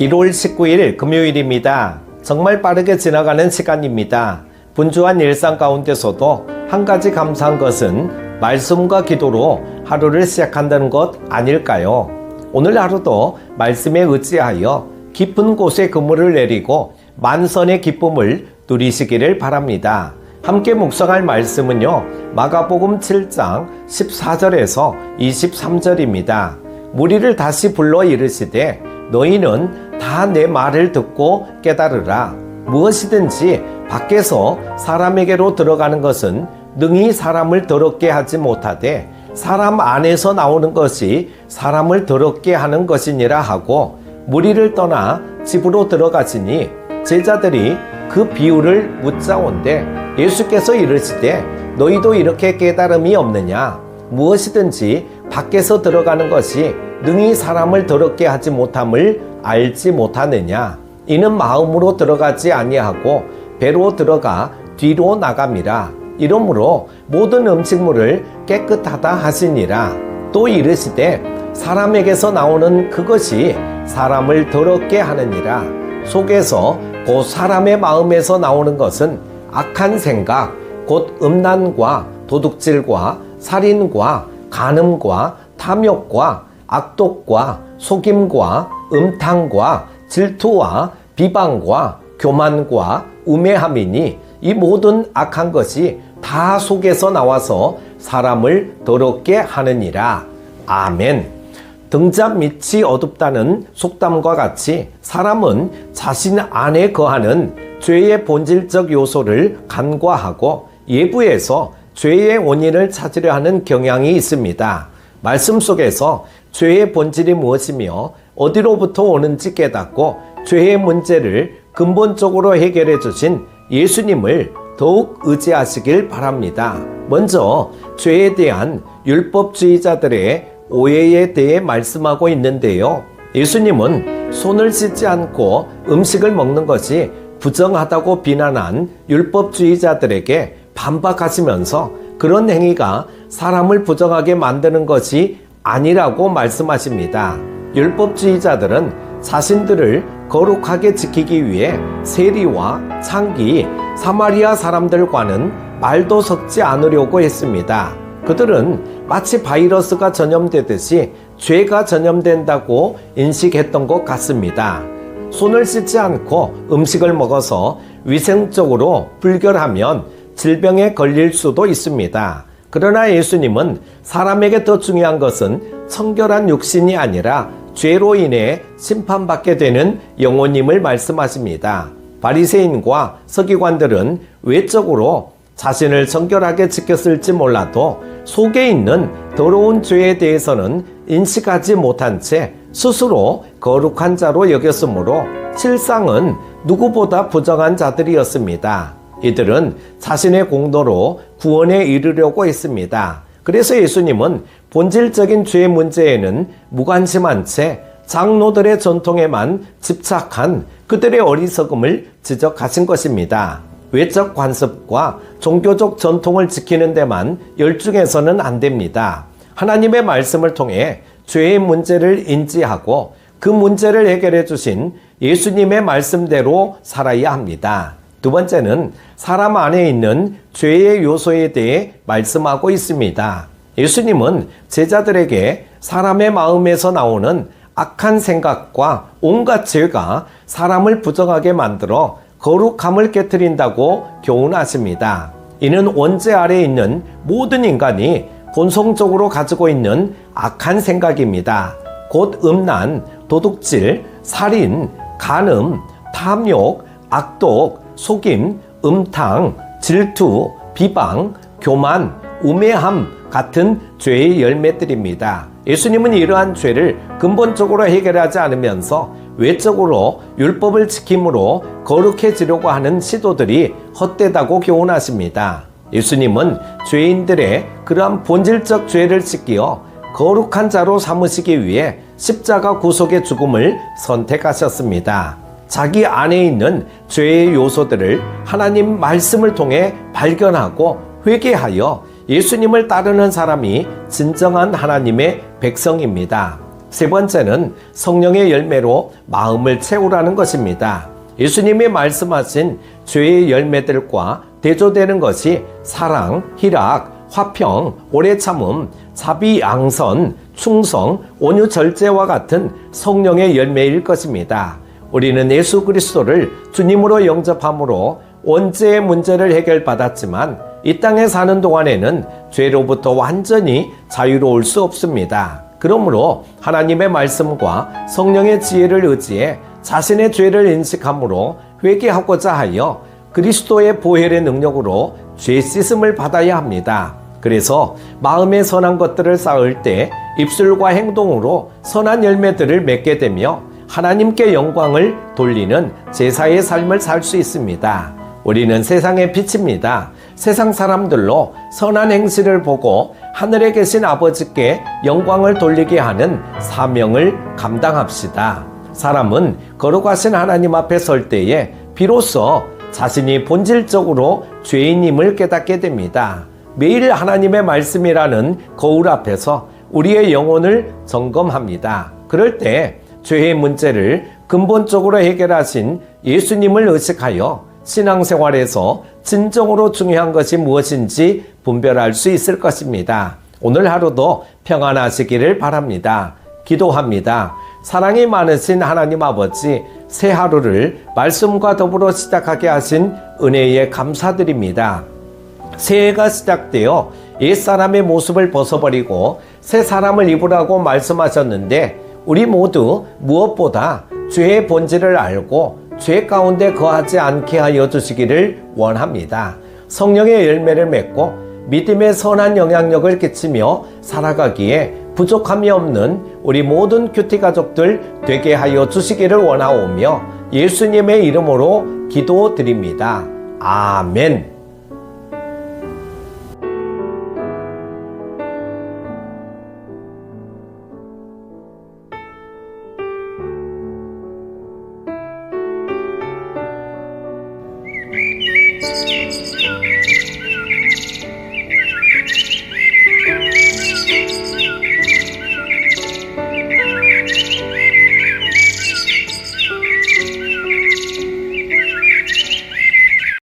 1월 19일 금요일입니다. 정말 빠르게 지나가는 시간입니다. 분주한 일상 가운데서도 한 가지 감사한 것은 말씀과 기도로 하루를 시작한다는 것 아닐까요? 오늘 하루도 말씀에 의지하여 깊은 곳에 그물을 내리고 만선의 기쁨을 누리시기를 바랍니다. 함께 묵상할 말씀은요, 마가복음 7장 14절에서 23절입니다. 무리를 다시 불러 이르시되 너희는 다 내 말을 듣고 깨달으라. 무엇이든지 밖에서 사람에게로 들어가는 것은 능히 사람을 더럽게 하지 못하되 사람 안에서 나오는 것이 사람을 더럽게 하는 것이니라 하고 무리를 떠나 집으로 들어가시니 제자들이 그 비유를 묻자온대 예수께서 이르시되 너희도 이렇게 깨달음이 없느냐? 무엇이든지 밖에서 들어가는 것이 능히 사람을 더럽게 하지 못함을 알지 못하느냐? 이는 마음으로 들어가지 아니하고 배로 들어가 뒤로 나감이라. 이러므로 모든 음식물을 깨끗하다 하시니라. 또 이르시되 사람에게서 나오는 그것이 사람을 더럽게 하느니라. 속에서 곧 사람의 마음에서 나오는 것은 악한 생각, 곧 음란과 도둑질과 살인과 간음과 탐욕과 악독과 속임과 음탕과 질투와 비방과 교만과 우매함이니 이 모든 악한 것이 다 속에서 나와서 사람을 더럽게 하느니라. 아멘. 등잔 밑이 어둡다는 속담과 같이 사람은 자신 안에 거하는 죄의 본질적 요소를 간과하고 예부에서 죄의 원인을 찾으려 하는 경향이 있습니다. 말씀 속에서 죄의 본질이 무엇이며 어디로부터 오는지 깨닫고 죄의 문제를 근본적으로 해결해 주신 예수님을 더욱 의지하시길 바랍니다. 먼저 죄에 대한 율법주의자들의 오해에 대해 말씀하고 있는데요. 예수님은 손을 씻지 않고 음식을 먹는 것이 부정하다고 비난한 율법주의자들에게 반박하시면서 그런 행위가 사람을 부정하게 만드는 것이 아니라고 말씀하십니다. 율법주의자들은 자신들을 거룩하게 지키기 위해 세리와 창기, 사마리아 사람들과는 말도 섞지 않으려고 했습니다. 그들은 마치 바이러스가 전염되듯이 죄가 전염된다고 인식했던 것 같습니다. 손을 씻지 않고 음식을 먹어서 위생적으로 불결하면 질병에 걸릴 수도 있습니다. 그러나 예수님은 사람에게 더 중요한 것은 청결한 육신이 아니라 죄로 인해 심판받게 되는 영혼임을 말씀하십니다. 바리새인과 서기관들은 외적으로 자신을 정결하게 지켰을지 몰라도 속에 있는 더러운 죄에 대해서는 인식하지 못한 채 스스로 거룩한 자로 여겼으므로 실상은 누구보다 부정한 자들이었습니다. 이들은 자신의 공로로 구원에 이르려고 했습니다. 그래서 예수님은 본질적인 죄 문제에는 무관심한 채 장로들의 전통에만 집착한 그들의 어리석음을 지적하신 것입니다. 외적 관습과 종교적 전통을 지키는 데만 열중해서는 안 됩니다. 하나님의 말씀을 통해 죄의 문제를 인지하고 그 문제를 해결해 주신 예수님의 말씀대로 살아야 합니다. 두 번째는 사람 안에 있는 죄의 요소에 대해 말씀하고 있습니다. 예수님은 제자들에게 사람의 마음에서 나오는 악한 생각과 온갖 죄가 사람을 부정하게 만들어 거룩함을 깨트린다고 교훈하십니다. 이는 원죄 아래에 있는 모든 인간이 본성적으로 가지고 있는 악한 생각입니다. 곧 음란, 도둑질, 살인, 간음, 탐욕, 악독, 속임, 음탕, 질투, 비방, 교만, 우매함 같은 죄의 열매들입니다. 예수님은 이러한 죄를 근본적으로 해결하지 않으면서 외적으로 율법을 지킴으로 거룩해지려고 하는 시도들이 헛되다고 교훈하십니다. 예수님은 죄인들의 그러한 본질적 죄를 씻기어 거룩한 자로 삼으시기 위해 십자가 구속의 죽음을 선택하셨습니다. 자기 안에 있는 죄의 요소들을 하나님 말씀을 통해 발견하고 회개하여 예수님을 따르는 사람이 진정한 하나님의 백성입니다. 세 번째는 성령의 열매로 마음을 채우라는 것입니다. 예수님이 말씀하신 죄의 열매들과 대조되는 것이 사랑, 희락, 화평, 오래 참음, 자비, 양선, 충성, 온유, 절제와 같은 성령의 열매일 것입니다. 우리는 예수 그리스도를 주님으로 영접함으로 원죄의 문제를 해결받았지만 이 땅에 사는 동안에는 죄로부터 완전히 자유로울 수 없습니다. 그러므로 하나님의 말씀과 성령의 지혜를 의지해 자신의 죄를 인식함으로 회개하고자 하여 그리스도의 보혈의 능력으로 죄 씻음을 받아야 합니다. 그래서 마음에 선한 것들을 쌓을 때 입술과 행동으로 선한 열매들을 맺게 되며 하나님께 영광을 돌리는 제사의 삶을 살 수 있습니다. 우리는 세상의 빛입니다. 세상 사람들로 선한 행실을 보고 하늘에 계신 아버지께 영광을 돌리게 하는 사명을 감당합시다. 사람은 거룩하신 하나님 앞에 설 때에 비로소 자신이 본질적으로 죄인임을 깨닫게 됩니다. 매일 하나님의 말씀이라는 거울 앞에서 우리의 영혼을 점검합니다. 그럴 때 죄의 문제를 근본적으로 해결하신 예수님을 의식하여 신앙생활에서 진정으로 중요한 것이 무엇인지 분별할 수 있을 것입니다. 오늘 하루도 평안하시기를 바랍니다. 기도합니다. 사랑이 많으신 하나님 아버지, 새 하루를 말씀과 더불어 시작하게 하신 은혜에 감사드립니다. 새해가 시작되어 옛사람의 모습을 벗어버리고 새 사람을 입으라고 말씀하셨는데 우리 모두 무엇보다 죄의 본질을 알고 죄 가운데 거하지 않게 하여 주시기를 원합니다. 성령의 열매를 맺고 믿음의 선한 영향력을 끼치며 살아가기에 부족함이 없는 우리 모든 큐티 가족들 되게 하여 주시기를 원하오며 예수님의 이름으로 기도드립니다. 아멘.